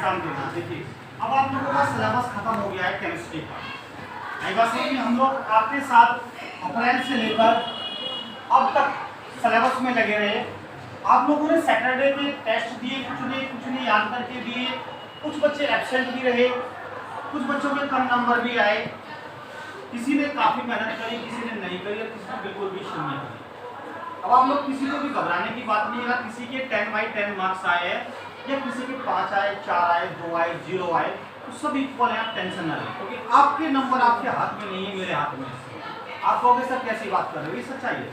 Exam देना। देखिए अब आप लोगों का सिलेबस खत्म हो गया है केमिस्ट्री का, बस यही हम लोग आपके साथ अप्रैल से लेकर अब तक सिलेबस में लगे रहे। आप लोगों ने सैटरडे के टेस्ट दिए, कुछ ने याद करके दिए, कुछ बच्चे एब्सेंट भी रहे, कुछ बच्चों के कम नंबर भी आए, किसी ने काफ़ी मेहनत करी, किसी ने नहीं करी और किसी ने बिल्कुल भी शून्य करी। अब आप लोग किसी को भी घबराने की बात नहीं है। किसी के 10/10 मार्क्स आए हैं या किसी के 5 आए, 4 आए, 2 आए, 0 आए, तो सब इक्वल है, आप टेंशन ना लें, क्योंकि आपके नंबर आपके हाथ में नहीं है, मेरे हाथ में। आप कहोगे सर कैसी बात कर रहे हो, ये सच्चाई है,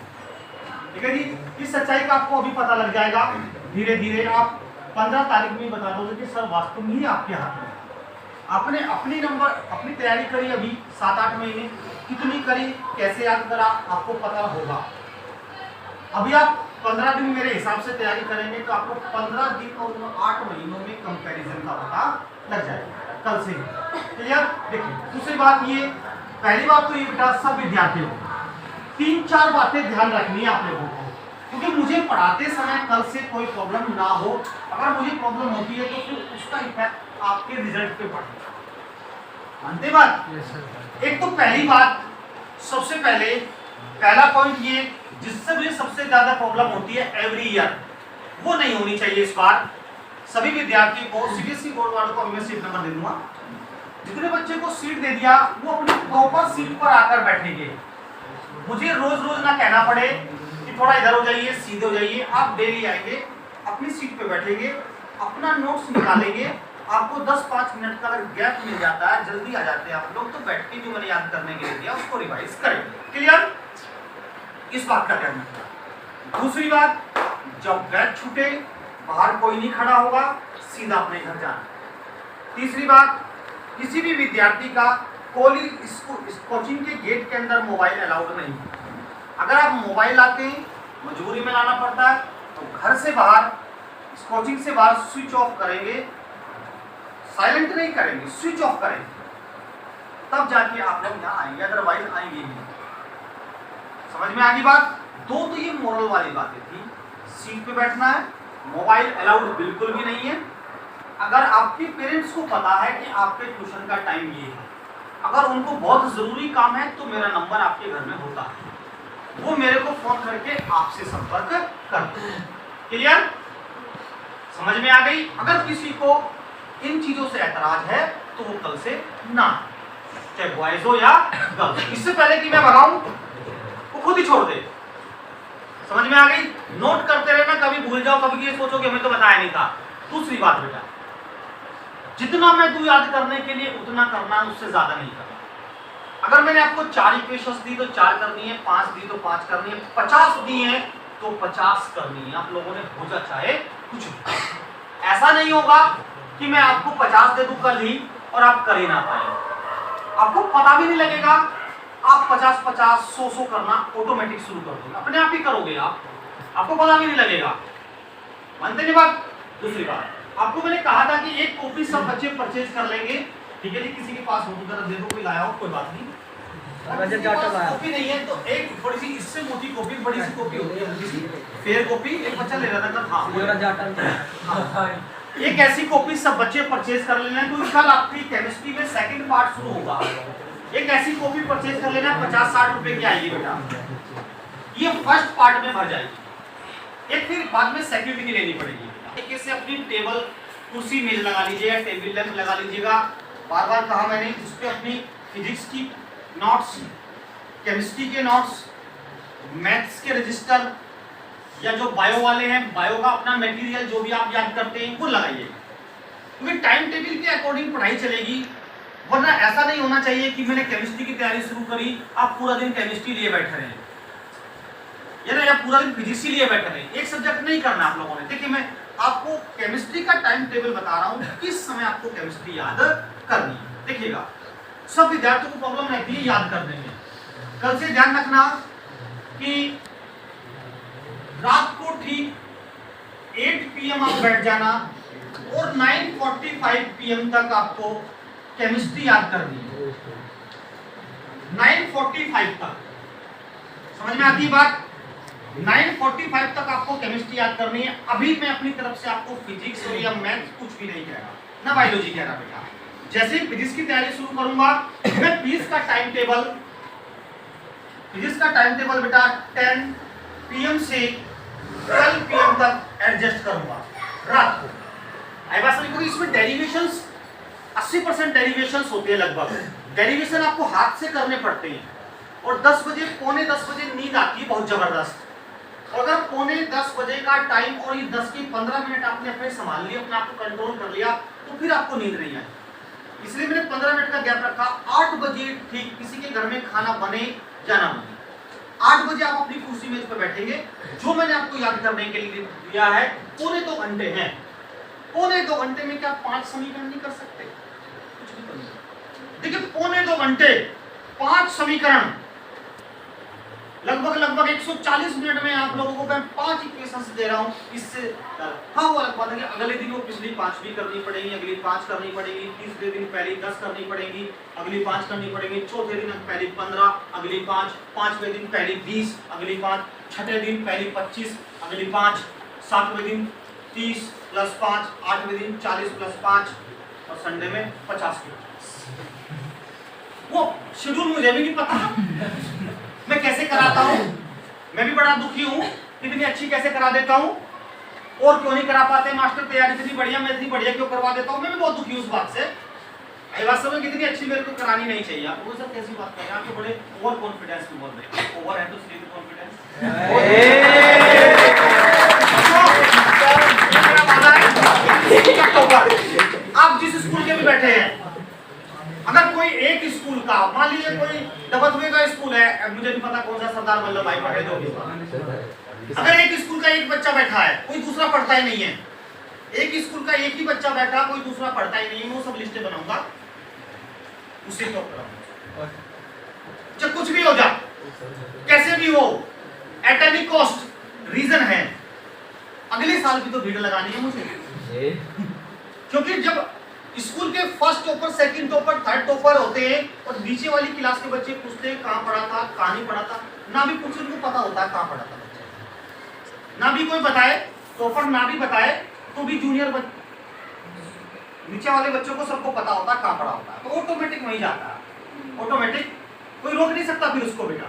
ठीक है जी। इस सच्चाई का आपको अभी पता लग जाएगा धीरे धीरे। आप 15 तारीख में बता दोगे कि सर वास्तव में ही आपके हाथ में। आपने अपनी तैयारी करी अभी 7-8 महीने, कितनी करी, कैसे याद करा, आपको पता होगा। अभी आप 15 दिन मेरे हिसाब से तैयारी करेंगे तो आपको 15 दिन और 8 महीनों में कंपैरिजन का पता लग जाएगा कल से। क्लियर? देखिए दूसरी बात ये, पहली बात तो ये बेटा सब विद्यार्थियों को 3-4 बातें ध्यान रखनी है आप लोगों को, क्योंकि मुझे पढ़ाते समय कल से कोई प्रॉब्लम ना हो। अगर मुझे प्रॉब्लम होती है तो फिर उसका इफेक्ट आपके रिजल्ट पे पड़ेगा। मानते बात? एक तो पहली बात, सबसे पहले पहला पॉइंट ये, जिससे मुझे सबसे ज्यादा प्रॉब्लम होती है एवरी ईयर, वो नहीं होनी चाहिए इस बार। सभी विद्यार्थियों को, सीबीएसई बोर्ड वालों को मैं सीट नंबर दे दूंगा, जितने बच्चे को सीट दे दिया वो अपनी प्रॉपर सीट पर आकर बैठेंगे। मुझे रोज रोज ना कहना पड़े कि थोड़ा इधर हो जाइए, सीधे हो जाइए। आप डेली आएंगे, अपनी सीट पे बैठेंगे, अपना नोट्स निकालेंगे। आपको 10-5 मिनट का अगर गैप मिल जाता है, जल्दी आ जाते हैं आप लोग, तो बैठ के जो मैंने याद करने के लिए दिया उसको रिवाइज करेंगे। क्लियर? इस बात का ध्यान रखना। दूसरी बात, जब बैच छूटे बाहर कोई नहीं खड़ा होगा, सीधा अपने घर जाना। तीसरी बात, किसी भी विद्यार्थी का कोचिंग के गेट के अंदर मोबाइल अलाउड नहीं। अगर आप मोबाइल लाते हैं, मजबूरी में लाना पड़ता है, तो घर से बाहर, कोचिंग से बाहर स्विच ऑफ करेंगे, साइलेंट नहीं करेंगे, स्विच ऑफ करेंगे, तब जाके आप लोग यहाँ आएंगे, अदरवाइज आएंगे नहीं। समझ में आ गई बात? दो तो ये मोरल वाली बातें थी, सीट पे बैठना है, मोबाइल अलाउड बिल्कुल भी नहीं है। अगर आपके पेरेंट्स को पता है कि आपके ट्यूशन का टाइम ये है, अगर उनको बहुत जरूरी काम है तो मेरा नंबर आपके घर में होता है, वो मेरे को फोन करके आपसे संपर्क करते हैं। क्लियर? समझ में आ गई? अगर किसी को इन चीजों से ऐतराज है तो वो कल से ना, चाहे बॉयज हो या गर्ल्स, इससे पहले कि मैं भगाऊं वो खुद ही छोड़ दे। समझ में आ गई? नोट करते रहना, कभी भूल जाओ, कभी ये सोचो कि हमें तो बताया नहीं था। दूसरी बात बेटा, जितना मैं दूं याद करने के लिए उतना करना, उससे ज्यादा नहीं करना। अगर मैंने आपको 4 इक्वेशंस दी तो 4 करनी है, 5 दी तो 5 करनी है, 50 दी है तो 50 करनी है। आप लोगों ने भूजा चाहे कुछ भी। ऐसा नहीं होगा कि मैं आपको 50 दे दूं कल ही और आप कर ही ना पाए, आपको पता भी नहीं लगेगा। आप 50-50, 100-100 करना ऑटोमेटिक शुरू कर दोगे, अपने आप ही करोगे आप, आपको पता भी नहीं लगेगा। मानते नहीं बात? दूसरी बात, आपको मैंने कहा था कि एक कॉपी सब बच्चे परचेज कर लेंगे, ठीक है जी। किसी के पास हो तो जरा देखो, कोई लाया हो, कोई बात नहीं। कॉपी नहीं है तो एक थोड़ी सी इससे मोटी कॉपी, बड़ी सी कॉपी होती है, फेयर कॉपी, एक बच्चा ले रहा था। हाँ, एक ऐसी कॉपी सब बच्चे परचेज कर लेना, तो कल आपकी केमिस्ट्री में सेकंड पार्ट शुरू होगा। एक ऐसी कॉपी परचेज कर लेना, 50-60 रुपए की आएगी बेटा, ये फर्स्ट पार्ट में भर जाएगी। एक फिर बाद में सेकंड की लेनी पड़ेगी। एक से अपनी टेबल, कुर्सी, मेज लगा लीजिएगा, टेबल लैंप लगा लीजिएगा। बार बार कहा मैंने, उस पर अपनी फिजिक्स की नोट्स, केमिस्ट्री के नोट्स, मैथ्स के रजिस्टर, या जो बायो वाले हैं, बायो का अपना मटेरियल जो भी आप याद करते हैं वो लगाइए, क्योंकि टाइम टेबल के अकॉर्डिंग पढ़ाई चलेगी। वरना ऐसा नहीं होना चाहिए कि मैंने केमिस्ट्री की तैयारी शुरू करी, आप पूरा दिन केमिस्ट्री लिए बैठे रहे, या पूरा दिन फिजिक्स लिए बैठे रहे। एक सब्जेक्ट नहीं करना आप लोगों ने। देखिए मैं आपको केमिस्ट्री का टाइम टेबल बता रहा हूँ, किस समय आपको केमिस्ट्री याद करनी है। देखिएगा, सब विद्यार्थियों को प्रॉब्लम रहती है याद करने में। कल से ध्यान रखना कि रात को ठीक 8 PM आप बैठ जाना और 9:45 PM तक आपको केमिस्ट्री याद करनी है। 9:45 तक, समझ में आती है बात? 9:45 तक आपको केमिस्ट्री याद करनी है। अभी मैं अपनी तरफ से आपको फिजिक्स या मैथ्स कुछ भी नहीं कह रहा, ना बायोलॉजी कह रहा बेटा। जैसे ही फिजिक्स की तैयारी शुरू करूंगा मैं फिजिक्स का टाइम टेबल बेटा 10 PM से 12 PM तक एडजस्ट करूंगा रात को। आई बात समझ, क्योंकि इसमें डेरिवेशंस 80% डेरिवेशंस होते हैं लगभग। डेरिवेशन आपको हाथ से करने पड़ते हैं और 10 बजे पौने 10 बजे नींद आती है बहुत जबरदस्त। अगर पौने 10 बजे का टाइम और ये 10 के 15 मिनट आपने अपने संभाल लिया, अपने आप को कंट्रोल कर लिया, तो फिर आपको नींद नहीं आई। इसलिए मैंने 15 मिनट का गैप रखा। 8 बजे ठीक किसी के घर में खाना बने या ना बने, 8 बजे आप अपनी कुर्सी मेज पर बैठेंगे। जो मैंने आपको याद करने के लिए दिया है पौने 2 घंटे हैं। पौने 2 घंटे में क्या 5 समीकरण नहीं कर सकते? कुछ भी कर सकते। देखिए पौने 2 घंटे 5 समीकरण, लगभग 140 मिनट में आप लोगों को मैं 5 इक्वेशंस दे रहा हूँ। इससे हाँ वो अलग बात है कि अगले दिन वो पिछली 5 भी करनी पड़ेगी, अगली 5 करनी पड़ेगी, तीसरे दिन पहली 10 करनी पड़ेगी, अगली 5 करनी पड़ेगी, चौथे दिन पहली 15, अगली 5, पांचवें दिन पहली 20, अगली 5, छठे दिन पहली 25, अगली 5, सातवें दिन 30 + 5, आठवें दिन 40 + 5 और संडे में 50 की। वो शेड्यूल मुझे भी नहीं पता मैं कैसे कराता हूँ। मैं भी बड़ा दुखी हूँ, इतनी अच्छी कैसे करा देता हूँ और क्यों नहीं करा पाते मास्टर तैयारी इतनी बढ़िया, मैं इतनी बढ़िया क्यों करवा देता हूँ। मैं भी बहुत दुखी हूँ उस बात से। ये बात समझ, कितनी अच्छी मेरे को करानी नहीं चाहिए। आप वो सब कैसी बात कर रहे हैं? आप तो बड़े ओवर कॉन्फिडेंस में बोल रहे हैं। ओवर है तो स्लीप कॉन्फिडेंस। आप जिस स्कूल के भी बैठे हैं, अगर कोई एक स्कूल का, मान लीजिए कोई दबदबे का स्कूल है, मुझे नहीं पता कौन सा, सरदार वल्लभ भाई पटेल जो भी, अगर एक स्कूल का एक बच्चा बैठा है, कोई दूसरा पढ़ता ही नहीं है, एक स्कूल का एक ही बच्चा बैठा, कोई दूसरा पढ़ता ही नहीं है, मैं वो सब लिस्टें बनाऊंगा, उसी को कराऊंगा। जब कुछ भी हो जाए, कैसे भी हो, एट एनी कॉस्ट, रीजन है अगले साल भी तो भीड़ लगानी है मुझे। क्योंकि जब स्कूल के first topper, second topper, third topper होते हैं और नीचे वाली क्लास के बच्चे पूछते हैं कहाँ पढ़ा था, कहाँ नहीं पढ़ा था, ना भी पूछे उनको पता होता है कहाँ पढ़ा था बच्चे, ना भी कोई बताए, टॉपर ना भी बताए तो भी जूनियर नीचे वाले बच्चों को सबको पता होता है कहाँ पढ़ा होता है, तो ऑटोमेटिक वहीं जाता है, ऑटोमेटिक कोई रोक नहीं सकता फिर उसको बेटा।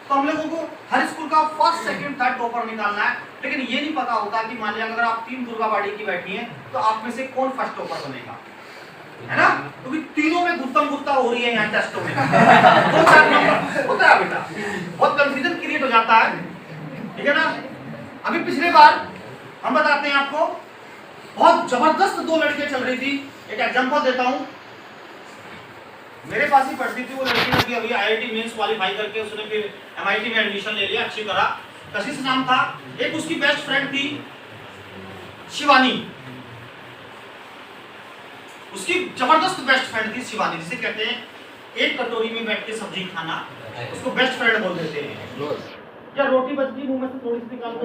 तो हम लोगों को हर स्कूल का फर्स्ट, सेकंड, थर्ड टॉपर निकालना है, लेकिन ये नहीं पता होता कि मान लिया अगर आप 3 दुर्गाबाड़ी की बैठी हैं तो आप में से कौन फर्स्ट टॉपर बनेगा, है ना? क्योंकि तीनों में गुत्ता हो रही है यहाँ टेस्टों में। 2-4 नंबर होता है बेटा, बहुत कंफ्यूजन क्रिएट हो जाता है, ठीक है ना? अभी पिछले बार हम बताते हैं आपको, बहुत जबरदस्त 2 लड़कियां चल रही थी। एक एग्जांपल देता हूँ, मेरे पास ही पढ़ती थी वो लड़की, अभी IIT मेंस क्वालिफाई करके उसने फिर MIT में एडमिशन ले लिया, अच्छी करा, कशिश नाम था। एक उसकी बेस्ट फ्रेंड थी शिवानी, उसकी जबरदस्त बेस्ट फ्रेंड थी शिवानी, जिसे कहते हैं एक कटोरी में बैठ के सब्जी खाना, उसको बेस्ट फ्रेंड बोल देते हैं। या रोटी बच गई मुंह में से थोड़ी सी निकाल दो,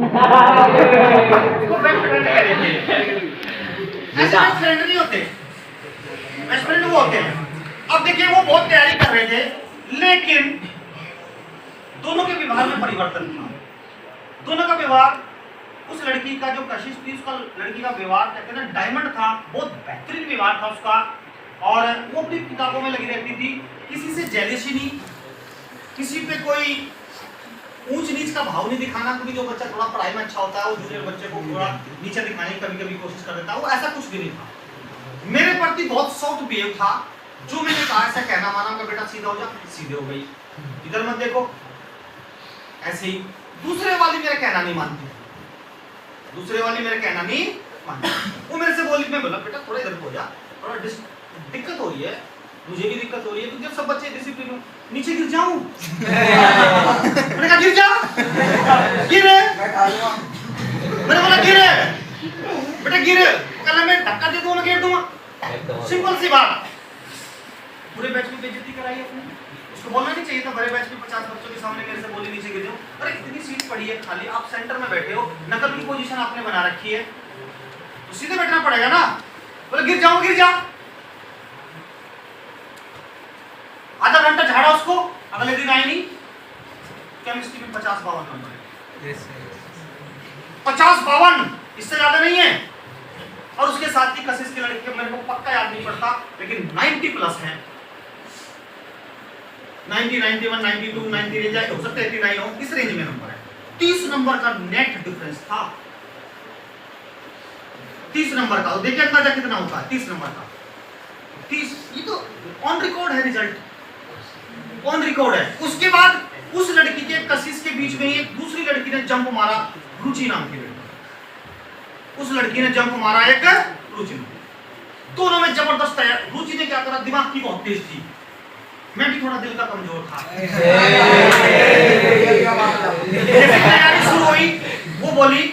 उसको बेस्ट फ्रेंड कह देते हैं। ऐसे बेस्ट फ्रेंड नहीं होते, बेस्ट फ्रेंड वो होते हैं। अब देखिए वो बहुत तैयारी कर रहे थे, लेकिन दोनों के व्यवहार में परिवर्तन था। दोनों का व्यवहार, उस लड़की का जो कशिश थी, उसका लड़की का व्यवहार कहते हैं ना डायमंड था, बहुत बेहतरीन व्यवहार था उसका, और वो अपनी किताबों में लगी रहती थी, किसी से जेलसी नहीं, किसी पे कोई ऊंच नीच का भाव नहीं दिखाना, क्योंकि जो बच्चा थोड़ा पढ़ाई में अच्छा होता है वो जूनियर बच्चे को थोड़ा नीचे दिखाने की कभी कभी कोशिश कर देता है, वो ऐसा कुछ भी नहीं था। मेरे प्रति बहुत सॉफ्ट बिहेव था, जो मैंने कहा ऐसा कहना माना का बेटा सीधा हो जा, सीधे हो गई, इधर मत देखो, ऐसे ही। दूसरे वाली मेरा कहना नहीं मानती, दूसरे वाली मेरा कहना नहीं मानती, वो मेरे से बोली, मैं बोला बेटा थोड़ा इधर हो जा, थोड़ा दिक्कत हो रही है, मुझे भी दिक्कत हो रही है, क्योंकि सब बच्चे डिसिप्लिन में, नीचे गिर जाऊं मैंने कहा गिर जा, गिर, मैंने बोला गिर बेटा गिर, कल मैं धक्का दे दूंगा, गिर दूंगा, सिंपल सी बात। पूरे बैच में बेइज्जती कराई अपनी, उसको बोलना नहीं चाहिए था, बड़े बैच में 50 बच्चों के सामने मेरे से बोली नीचे गिर जाओ, अरे इतनी सीट पड़ी है खाली, आप सेंटर में बैठे हो, नकल की पोजीशन आपने बना रखी है, तो सीधे बैठना पड़ेगा ना। बोले गिर जाओ, गिर जा, आधा घंटा झाड़ा उसको, अगले दिन आई नहीं। केमिस्ट्री में 50-52 नंबर, 50-52, इससे ज्यादा नहीं है, और उसके साथ ही कशिश के लड़के मेरे को पक्का याद नहीं पड़ता, लेकिन 90 प्लस हैं, 90, 91, 92, 90 रेंज हो सकता है, 89 हो, इस रेंज में नंबर है। 30 नंबर का नेट डिफरेंस था, 30 नंबर का। देखिए अंदाजा कितना होता है 30 नंबर का, 30। ये तो ऑन रिकॉर्ड है, रिजल्ट ऑन रिकॉर्ड है। उसके बाद उस लड़की के कशिश के बीच में एक दूसरी लड़की ने जंप मारा, रुचि नाम की लड़की, उस लड़की ने जंप मारा एक रुचि ने, दोनों में जबरदस्त है। रुचि ने क्या करा, दिमाग की बहुत तेज थी, मैं भी थोड़ा दिल का कमजोर था। तैयारी शुरू हुई, वो बोली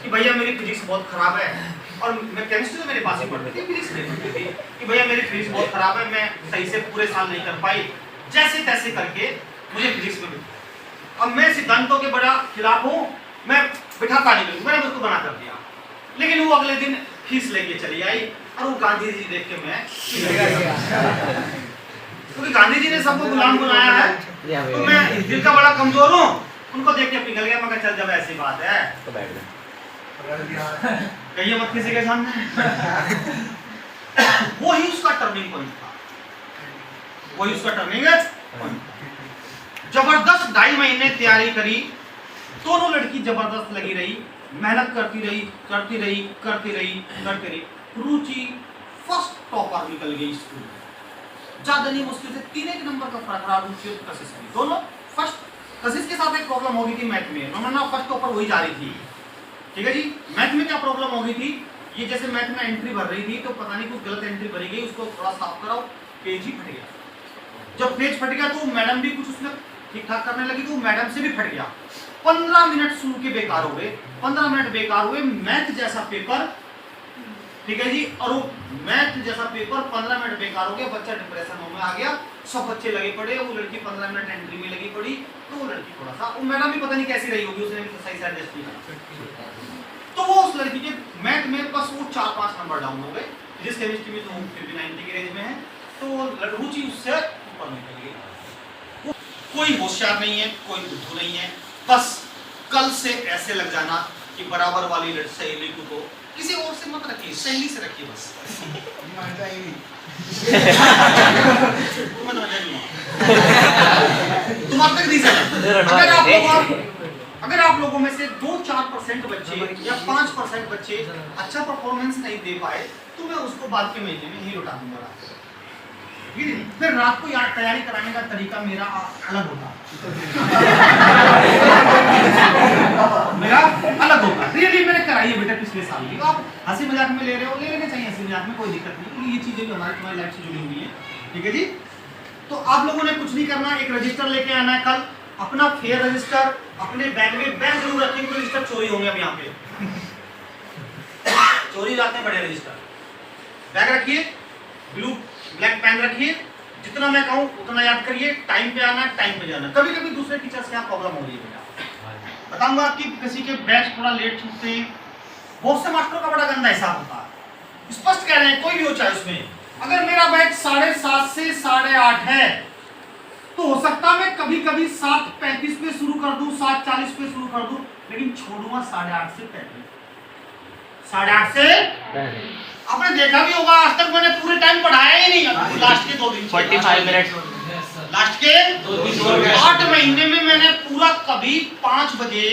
कि भैया मेरी फिजिक्स बहुत खराब है, और मैं केमिस्ट्री तो मेरे पास ही पढ़ती थी, फिजिक्स नहीं पढ़ती थी, कि भैया मेरी फिजिक्स बहुत खराब है, मैं सही से पूरे साल नहीं कर पाई, जैसे तैसे करके मुझे फिजिक्स में बिठा। अब मैं सिद्धांतों के बड़ा खिलाफ हूँ, मैं बिठाता नहीं, मैंने उसको बना कर दिया। लेकिन वो अगले दिन फीस लेके चली आई, और वो गांधी जी देख के मैं, क्योंकि गांधी जी ने सबको गुलाम बनाया है, तो मैं दिल का बड़ा कमजोर हूँ, उनको देख के पिघल गया। मैं चल जब ऐसी बात है तो बैठ गया, कहिए मत किसी के सामने। वो ही उसका टर्निंग पॉइंट था, वही उसका टर्निंग पॉइंट। जबरदस्त 2.5 महीने तैयारी करी, दोनों लड़की जबरदस्त लगी रही, मेहनत करती रही, करती रही, करती रही, करती रही। रुचि फर्स्ट टॉपर निकल गई स्कूल में, ज्यादा नहीं मुश्किल से 3 नंबर का फर्क रहा रुचि और कशिश में, दोनों फर्स्ट। कशिश के साथ एक प्रॉब्लम हो गई थी मैथ में, नॉर्मल फर्स्ट टॉपर वही जा रही थी, ठीक है जी। मैथ में क्या प्रॉब्लम हो गई थी, ये जैसे मैथ में एंट्री भर रही थी, तो पता नहीं कुछ गलत एंट्री भरी गई, उसको थोड़ा साफ कराओ, पेज ही फट गया। जब पेज फट गया तो मैडम भी कुछ उसमें ठीक ठाक करने लगी, तो मैडम से भी फट गया। 15 मिनट शुरू के बेकार हो गए, 15 मिनट बेकार हुए। मैथ जैसा पेपर, ठीक है जी, और वो मैथ जैसा पेपर 15 मिनट बेकार हो गया, बच्चा डिप्रेशन में आ गया, सब बच्चे लगे पड़े, वो लड़की 15 मिनट एंट्री में लगी पड़ी, तो वो लड़की थोड़ा सा, वो मैडम भी पता नहीं कैसी रही होगी, उसने सही से एडजस्ट किया, तो वो उस लड़की के मैथ में बस वो 4-5 नंबर डाउन हो गए। जिस केमिस्ट्री में तो फिर भी 90 की रेंज में है, तो रुचि उससे ऊपर निकल गई। कोई होशियार नहीं है, कोई बुद्धू नहीं है, बस कल से ऐसे लग जाना कि बराबर वाली सहेली को किसी और से मत रखिए, सहेली से रखिए बस। तुम्हारे तक रीजन, अगर आप लोगों में से 2-4% बच्चे या 5% बच्चे अच्छा परफॉर्मेंस नहीं दे पाए, तो मैं उसको बाद के महीने में ही लौटा दूंगा। फिर रात को यार तैयारी कराने का तरीका मेरा अलग होता, मेरा अलग होता। रियली मैंने कराई है बेटा पिछले साल की। आप हंसी मजाक में ले रहे हो, ले लेने चाहिए हंसी मजाक में, कोई दिक्कत नहीं, क्योंकि ये चीजें भी हमारी तुम्हारी लाइफ से जुड़ी हुई है, ठीक है जी। तो आप लोगों ने कुछ नहीं करना, एक रजिस्टर लेके आना है कल, अपना फेयर रजिस्टर अपने बैग में, बैग जरूर रखेंगे, कोई रजिस्टर चोरी होंगे अब यहाँ पे, चोरी जाते हैं बड़े रजिस्टर। बैग रखिए, ब्लू ब्लैक पेन रखिए, जितना मैं कहूँ उतना याद करिए, टाइम पे आना, टाइम पे जाना। कभी कभी दूसरे टीचर से यहाँ प्रॉब्लम हो रही है बेटा, बताऊंगा कि किसी के बैच थोड़ा लेट छूटते हैं, बहुत से मास्टरों का बड़ा गंदा हिसाब होता है। स्पष्ट कह रहे हैं, कोई भी हो चाहे उसमें, अगर मेरा बैच 7:30 से 8:30 है, तो हो सकता है मैं कभी कभी 7:35 पे शुरू कर दूं, 7:40 पे शुरू कर दूं, लेकिन छोड़ूंगा 8:30 से 35, 8:30 से। आपने देखा भी होगा, आज तक मैंने पूरे टाइम पढ़ाया ही नहीं, लास्ट के 2 दिन 45 मिनट, लास्ट के 8 महीने में मैंने पूरा कभी 5 बजे,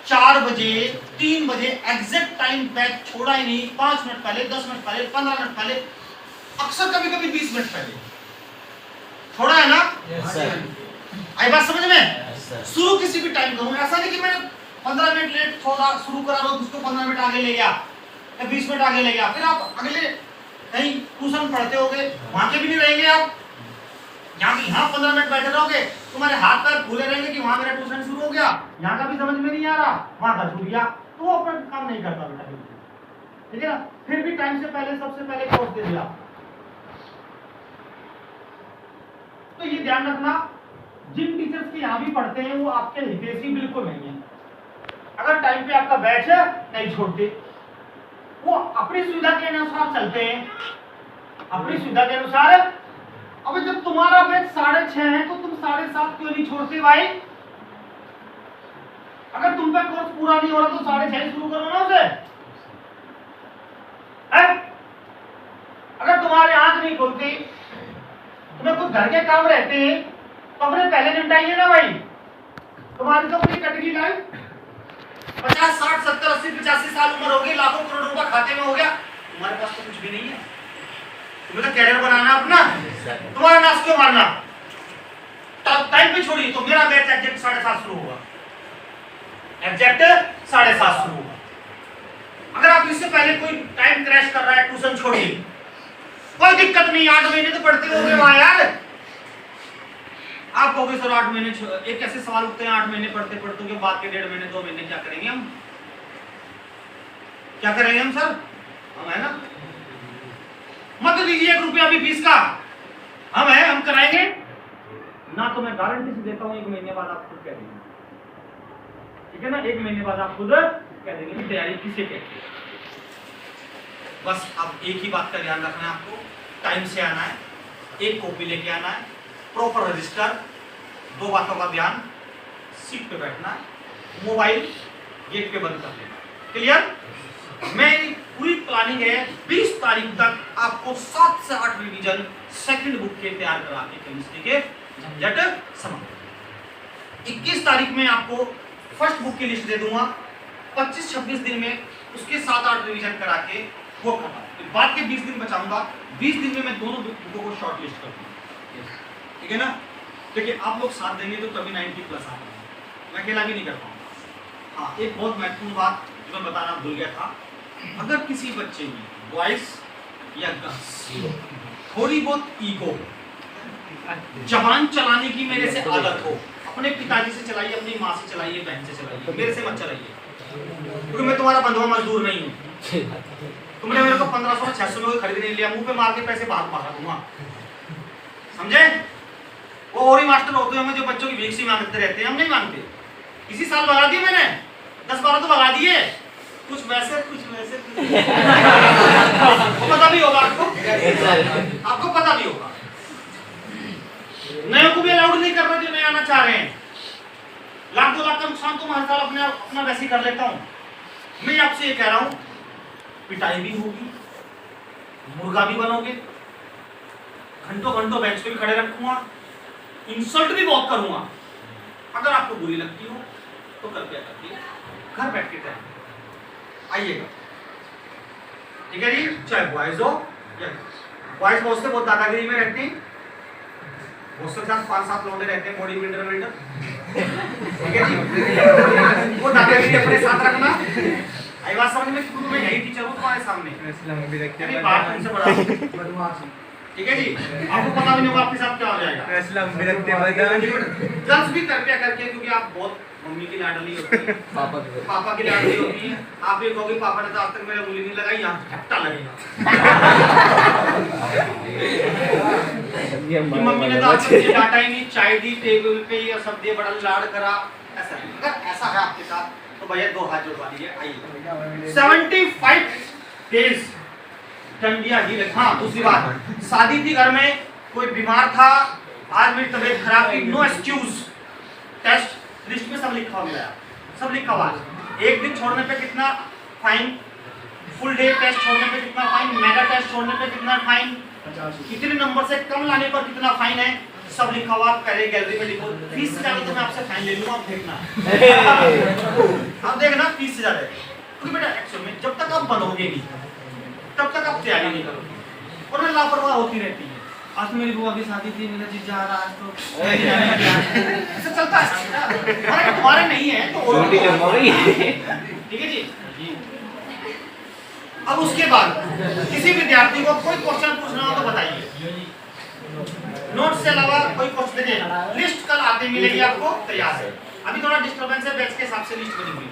4 बजे, 3 बजे एग्जैक्ट टाइम बैच छोड़ा ही नहीं। 5 मिनट पहले, 10 मिनट पहले, 15 मिनट पहले, अक्सर कभी कभी 20 मिनट पहले छोड़ा है ना। आई बात समझ में? शुरू किसी भी टाइम करूं, ऐसा नहीं कि मैंने 15 मिनट लेट थोड़ा शुरू करा रहा हूं, उसको 15 मिनट आगे ले गया या 20 मिनट आगे ले गया, फिर आप अगले कहीं ट्यूशन पढ़ते होगे, वहां के भी नहीं रहेंगे आप, यहाँ 15 मिनट बैठे रहोगे, तुम्हारे हाथ पैर फूले रहेंगे कि वहां मेरा ट्यूशन शुरू हो गया, यहाँ का भी समझ में नहीं आ रहा, वहां का छूट गया, तो वो अपना काम नहीं करता बेटा, ठीक है ना। फिर भी टाइम से पहले सबसे पहले कोर्स दे दिया। तो ये ध्यान रखना, जिन टीचर्स के यहाँ भी पढ़ते हैं वो आपके हितैषी बिल्कुल नहीं है। अगर टाइम पे आपका बैच है नहीं छोड़ते, वो अपनी सुविधा के अनुसार चलते हैं, अपनी सुविधा के अनुसार। अब जब तुम्हारा बैच 6:30 है तो तुम 7:30 क्यों नहीं छोड़ते भाई? अगर तुम पे कोर्स पूरा नहीं हो रहा तो 6:30 शुरू करो ना उसे, है? नहीं खोलते, तुम्हें कुछ घर के काम रहते हैं तो अपने पहले निपटाइए ना भाई। तुम्हारी तो पूरी कट गई लाइफ, 50 60 70 80 85 साल उम्र हो गई, लाखों करोड़ रुपया खाते में हो गया, तुम्हारे पास तो कुछ भी नहीं है। तुम्हें तो कैरियर बनाना अपना, तुम्हारा नाश क्यों मारना। टाइम पे छोड़िए तो मेरा मैच एग्जैक्ट 7:30 शुरू होगा, एग्जैक्ट 7:30 शुरू होगा। अगर आप इससे पहले कोई टाइम क्रैश कर रहा है, ट्यूशन छोड़िए, कोई दिक्कत नहीं, 8 महीने तो पढ़ते होंगे वहां यार। आप कहोगे सर 8 महीने, एक ऐसे सवाल उठते हैं 8 महीने पढ़ते पढ़ते के बाद के 1.5 महीने 2 महीने क्या करेंगे हम, क्या करेंगे हम सर, हम है ना। मत दीजिए 1 रुपया भी फीस का, हम है, हम कराएंगे ना। तो मैं गारंटी से देता हूं 1 महीने बाद आप खुद कह देंगे, ठीक है ना, 1 महीने बाद आप खुद कह देंगे कि तैयारी किसे कहते हैं। बस अब एक ही बात का ध्यान रखना है आपको, टाइम से आना है, एक कॉपी लेके आना है, प्रॉपर रजिस्टर, 2 बातों का ध्यान, सीट पे बैठना है, मोबाइल गेट पे बंद कर देना। क्लियर। मेरी पूरी प्लानिंग है 20 तारीख तक आपको 7 से 8 रिवीजन सेकंड बुक के तैयार करा के केमिस्ट्री के झंझट समाप्त। 21 तारीख में आपको फर्स्ट बुक की लिस्ट दे दूंगा, 25-26 दिन में उसके 7-8 रिवीजन करा के वो खत्म। बाद के 20 दिन बचाऊंगा, 20 दिन में मैं दोनों बुकों को शॉर्ट लिस्ट कर दूंगा, ठीक है ना। देखिए आप लोग साथ देंगे तो तभी 90+ आ पाएंगे, मैं अकेला भी नहीं कर पाऊंगा। हाँ, एक बहुत महत्वपूर्ण बात जो मैं बताना भूल गया था, अगर किसी बच्चे में बॉयज या गर्ल्स थोड़ी बहुत ईगो, जबान चलाने की मेरे से आदत हो, अपने पिताजी से चलाइए, अपनी माँ से चलाइए, बहन से चलाइए, मेरे से मत चलाइए, क्योंकि मैं तुम्हारा बंधुआ मजदूर नहीं हूँ। तुमने मेरे को 1500 600 में खरीद नहीं लिया, मुंह पे मार के पैसे बाहर मारा दूंगा, समझे। वो और ही मास्टर होते हैं जो बच्चों की भीख मांगते रहते हैं, हम नहीं मांगते। इसी साल भगा दिए मैंने, 10-12 तो भगा दिए, कुछ वैसे कुछ वैसे आपको पता भी होगा, आपको पता भी होगा। नए को भी अलाउड नहीं कर रहे जो नए आना चाह रहे हैं। 1-2 लाख का नुकसान तो मैं हर साल अपना वैसे ही कर लेता हूँ। मैं आपसे ये कह रहा हूँ, पिटाई भी होगी, मुर्गा भी बनोगे, घंटों घंटों बेंच पे भी खड़े रखूंगा, इंसल्ट भी बहुत करूंगा। अगर आपको बुरी लगती हो तो कृपया करके घर बैठ के तैयार आइएगा, ठीक है जी। चाहे बॉयज हो या बॉयज, बहुत से बहुत दादागिरी में रहते हैं, बहुत से 5-7 लौंडे रहते हैं बॉडी बिल्डर, ठीक है जी। वो दादागिरी अपने साथ रखना। आई बात समझ में, शुरू में यही टीचर हूँ तुम्हारे सामने, बात तुमसे बड़ा, ठीक है जी। आपको पता भी नहीं होगा आपके साथ क्या हो जाएगा। गर्ल्स भी कृपया करके, क्योंकि आप बहुत मम्मी की लाडली होती है, पापा की लाडली होती है, आप ये कहोगे पापा ने तो आज तक मेरे उंगली नहीं लगाई, यहाँ झपटा लगेगा। मम्मी ने तो आज तक मुझे डांटा ही नहीं, चाय दी टेबल पे या सब दिए, बड़ा लाड करा, ऐसा नहीं। अगर ऐसा है आपके साथ तो भैया 2 हाथ जुड़वा लीजिए, आइए। 75 डेज ठंडिया ही लगी। हाँ, दूसरी बात, शादी थी घर में, कोई बीमार था, आज मेरी तबीयत खराब थी, नो एक्सक्यूज। टेस्ट लिस्ट में सब लिखा हुआ, सब लिखा हुआ। एक दिन छोड़ने पे कितना फाइन, फुल डे टेस्ट छोड़ने पे कितना फाइन, मेगा टेस्ट छोड़ने पे कितना फाइन, कितने नंबर से कम लाने पर कितना फाइन है, सब लिखा हुआ। पहले गैलरी में लिखो, फीस से ज्यादा तो मैं आपसे फाइन ले लूंगा, आप देखना। आप देखना फीस से ज्यादा, क्योंकि बेटा एक्चुअल में जब तक आप बनोगे नहीं तब तक आप तैयारी नहीं करोगे, और लापरवाह होती रहती है। आज तो मेरी बुआ की शादी थी, मेरा जीजा आ रहा, आज तो ऐसा चलता है। तुम्हारे नहीं है तो ठीक है जी। अब उसके बाद किसी विद्यार्थी को कोई क्वेश्चन पूछना हो तो बताइए, नोट्स से अलावा कोई क्वेश्चन, लिस्ट कल आते मिलेगी आपको, तैयार है। अभी थोड़ा डिस्टर्बेंस है, बैच के हिसाब से लिस्ट बनी हुई है।